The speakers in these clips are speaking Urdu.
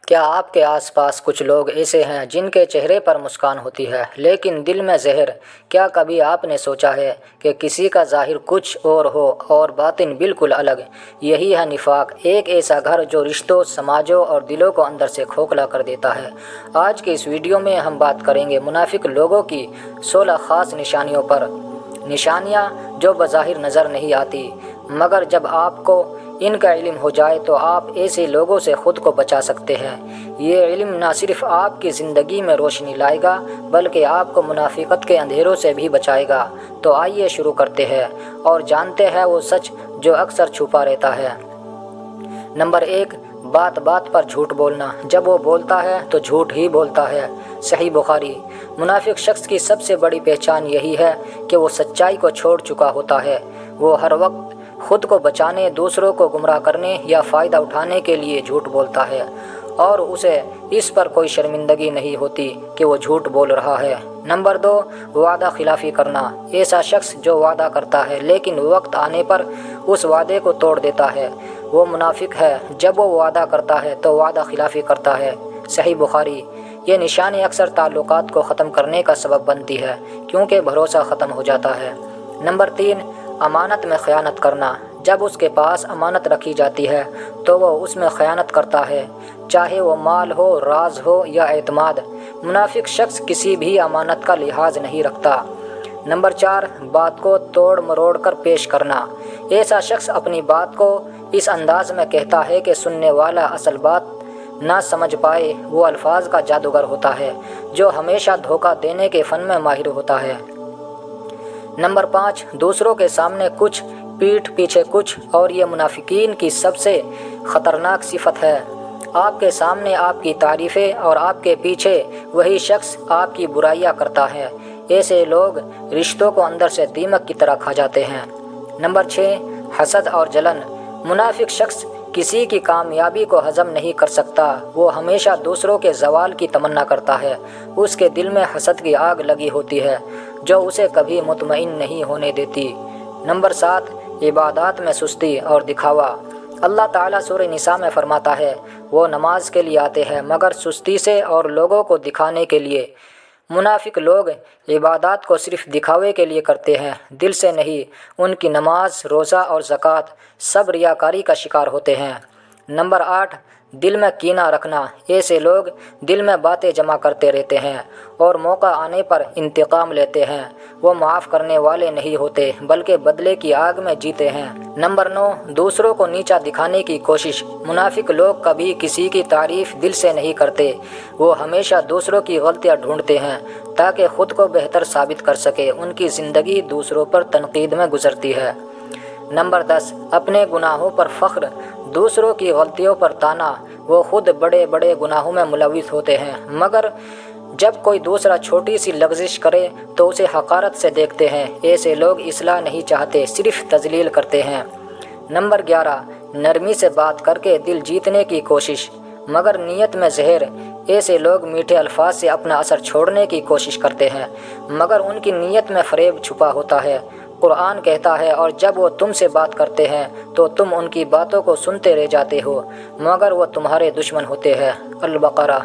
کیا آپ کے آس پاس کچھ لوگ ایسے ہیں جن کے چہرے پر مسکان ہوتی ہے لیکن دل میں زہر؟ کیا کبھی آپ نے سوچا ہے کہ کسی کا ظاہر کچھ اور ہو اور باطن بالکل الگ؟ یہی ہے نفاق، ایک ایسا گھر جو رشتوں، سماجوں اور دلوں کو اندر سے کھوکھلا کر دیتا ہے۔ آج کے اس ویڈیو میں ہم بات کریں گے منافق لوگوں کی 16 خاص نشانیوں پر، نشانیاں جو بظاہر نظر نہیں آتی مگر جب آپ کو ان کا علم ہو جائے تو آپ ایسے لوگوں سے خود کو بچا سکتے ہیں۔ یہ علم نہ صرف آپ کی زندگی میں روشنی لائے گا بلکہ آپ کو منافقت کے اندھیروں سے بھی بچائے گا۔ تو آئیے شروع کرتے ہیں اور جانتے ہیں وہ سچ جو اکثر چھپا رہتا ہے۔ نمبر 1، بات بات پر جھوٹ بولنا۔ جب وہ بولتا ہے تو جھوٹ ہی بولتا ہے۔ صحیح بخاری۔ منافق شخص کی سب سے بڑی پہچان یہی ہے کہ وہ سچائی کو چھوڑ چکا ہوتا ہے۔ وہ ہر وقت خود کو بچانے، دوسروں کو گمراہ کرنے یا فائدہ اٹھانے کے لیے جھوٹ بولتا ہے، اور اسے اس پر کوئی شرمندگی نہیں ہوتی کہ وہ جھوٹ بول رہا ہے۔ نمبر 2، وعدہ خلافی کرنا۔ ایسا شخص جو وعدہ کرتا ہے لیکن وقت آنے پر اس وعدے کو توڑ دیتا ہے وہ منافق ہے۔ جب وہ وعدہ کرتا ہے تو وعدہ خلافی کرتا ہے۔ صحیح بخاری۔ یہ نشانی اکثر تعلقات کو ختم کرنے کا سبب بنتی ہے کیونکہ بھروسہ ختم ہو جاتا ہے۔ نمبر 3، امانت میں خیانت کرنا۔ جب اس کے پاس امانت رکھی جاتی ہے تو وہ اس میں خیانت کرتا ہے، چاہے وہ مال ہو، راز ہو یا اعتماد۔ منافق شخص کسی بھی امانت کا لحاظ نہیں رکھتا۔ نمبر 4، بات کو توڑ مروڑ کر پیش کرنا۔ ایسا شخص اپنی بات کو اس انداز میں کہتا ہے کہ سننے والا اصل بات نہ سمجھ پائے۔ وہ الفاظ کا جادوگر ہوتا ہے جو ہمیشہ دھوکہ دینے کے فن میں ماہر ہوتا ہے۔ نمبر 5، دوسروں کے سامنے کچھ، پیٹھ پیچھے کچھ، اور یہ منافقین کی سب سے خطرناک صفت ہے۔ آپ کے سامنے آپ کی تعریفیں اور آپ کے پیچھے وہی شخص آپ کی برائیاں کرتا ہے۔ ایسے لوگ رشتوں کو اندر سے دیمک کی طرح کھا جاتے ہیں۔ نمبر 6، حسد اور جلن۔ منافق شخص کسی کی کامیابی کو ہضم نہیں کر سکتا۔ وہ ہمیشہ دوسروں کے زوال کی تمنا کرتا ہے۔ اس کے دل میں حسد کی آگ لگی ہوتی ہے جو اسے کبھی مطمئن نہیں ہونے دیتی۔ نمبر 7، عبادات میں سستی اور دکھاوا۔ اللہ تعالیٰ سورہ نساء میں فرماتا ہے، وہ نماز کے لیے آتے ہیں مگر سستی سے اور لوگوں کو دکھانے کے لیے۔ منافق لوگ عبادات کو صرف دکھاوے کے لیے کرتے ہیں، دل سے نہیں۔ ان کی نماز، روزہ اور زکوٰۃ سب ریاکاری کا شکار ہوتے ہیں۔ نمبر 8، دل میں کینہ رکھنا۔ ایسے لوگ دل میں باتیں جمع کرتے رہتے ہیں اور موقع آنے پر انتقام لیتے ہیں۔ وہ معاف کرنے والے نہیں ہوتے بلکہ بدلے کی آگ میں جیتے ہیں۔ نمبر 9، دوسروں کو نیچا دکھانے کی کوشش۔ منافق لوگ کبھی کسی کی تعریف دل سے نہیں کرتے۔ وہ ہمیشہ دوسروں کی غلطیاں ڈھونڈتے ہیں تاکہ خود کو بہتر ثابت کر سکے۔ ان کی زندگی دوسروں پر تنقید میں گزرتی ہے۔ نمبر 10، اپنے گناہوں پر فخر، دوسروں کی غلطیوں پر طعنا۔ وہ خود بڑے بڑے گناہوں میں ملوث ہوتے ہیں مگر جب کوئی دوسرا چھوٹی سی لغزش کرے تو اسے حقارت سے دیکھتے ہیں۔ ایسے لوگ اصلاح نہیں چاہتے، صرف تذلیل کرتے ہیں۔ نمبر 11، نرمی سے بات کر کے دل جیتنے کی کوشش مگر نیت میں زہر۔ ایسے لوگ میٹھے الفاظ سے اپنا اثر چھوڑنے کی کوشش کرتے ہیں مگر ان کی نیت میں فریب چھپا ہوتا ہے۔ قرآن کہتا ہے، اور جب وہ تم سے بات کرتے ہیں تو تم ان کی باتوں کو سنتے رہ جاتے ہو مگر وہ تمہارے دشمن ہوتے ہیں۔ البقرہ۔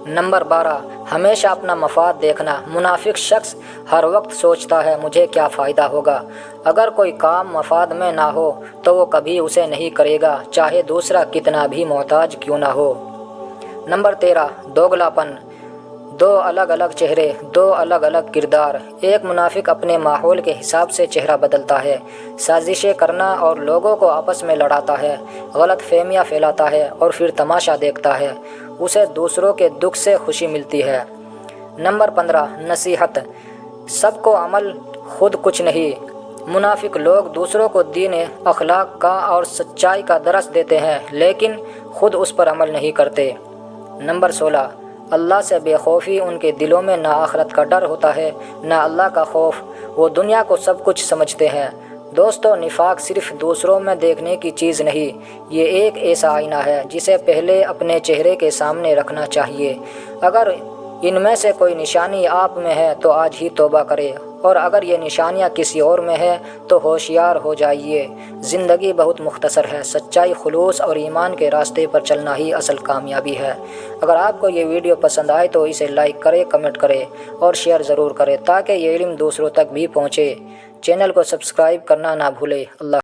نمبر 12، ہمیشہ اپنا مفاد دیکھنا۔ منافق شخص ہر وقت سوچتا ہے مجھے کیا فائدہ ہوگا۔ اگر کوئی کام مفاد میں نہ ہو تو وہ کبھی اسے نہیں کرے گا، چاہے دوسرا کتنا بھی محتاج کیوں نہ ہو۔ نمبر 13، دوگلاپن۔ دو الگ الگ چہرے، دو الگ الگ کردار۔ ایک منافق اپنے ماحول کے حساب سے چہرہ بدلتا ہے، سازشیں کرنا اور لوگوں کو آپس میں لڑاتا ہے، غلط فہمیاں پھیلاتا ہے اور پھر تماشا دیکھتا ہے۔ اسے دوسروں کے دکھ سے خوشی ملتی ہے۔ نمبر 15، نصیحت۔ سب کو عمل، خود کچھ نہیں۔ منافق لوگ دوسروں کو دین، اخلاق کا اور سچائی کا درس دیتے ہیں لیکن خود اس پر عمل نہیں کرتے۔ نمبر 16، اللہ سے بے خوفی۔ ان کے دلوں میں نہ آخرت کا ڈر ہوتا ہے نہ اللہ کا خوف۔ وہ دنیا کو سب کچھ سمجھتے ہیں۔ دوستو، نفاق صرف دوسروں میں دیکھنے کی چیز نہیں، یہ ایک ایسا آئینہ ہے جسے پہلے اپنے چہرے کے سامنے رکھنا چاہیے۔ اگر ان میں سے کوئی نشانی آپ میں ہے تو آج ہی توبہ کرے اور اگر یہ نشانیاں کسی اور میں ہے تو ہوشیار ہو جائیے۔ زندگی بہت مختصر ہے، سچائی، خلوص اور ایمان کے راستے پر چلنا ہی اصل کامیابی ہے۔ اگر آپ کو یہ ویڈیو پسند آئے تو اسے لائک کریں، کمنٹ کریں اور شیئر ضرور کریں تاکہ یہ علم دوسروں تک بھی پہنچے۔ چینل کو سبسکرائب کرنا نہ بھولیں۔ اللہ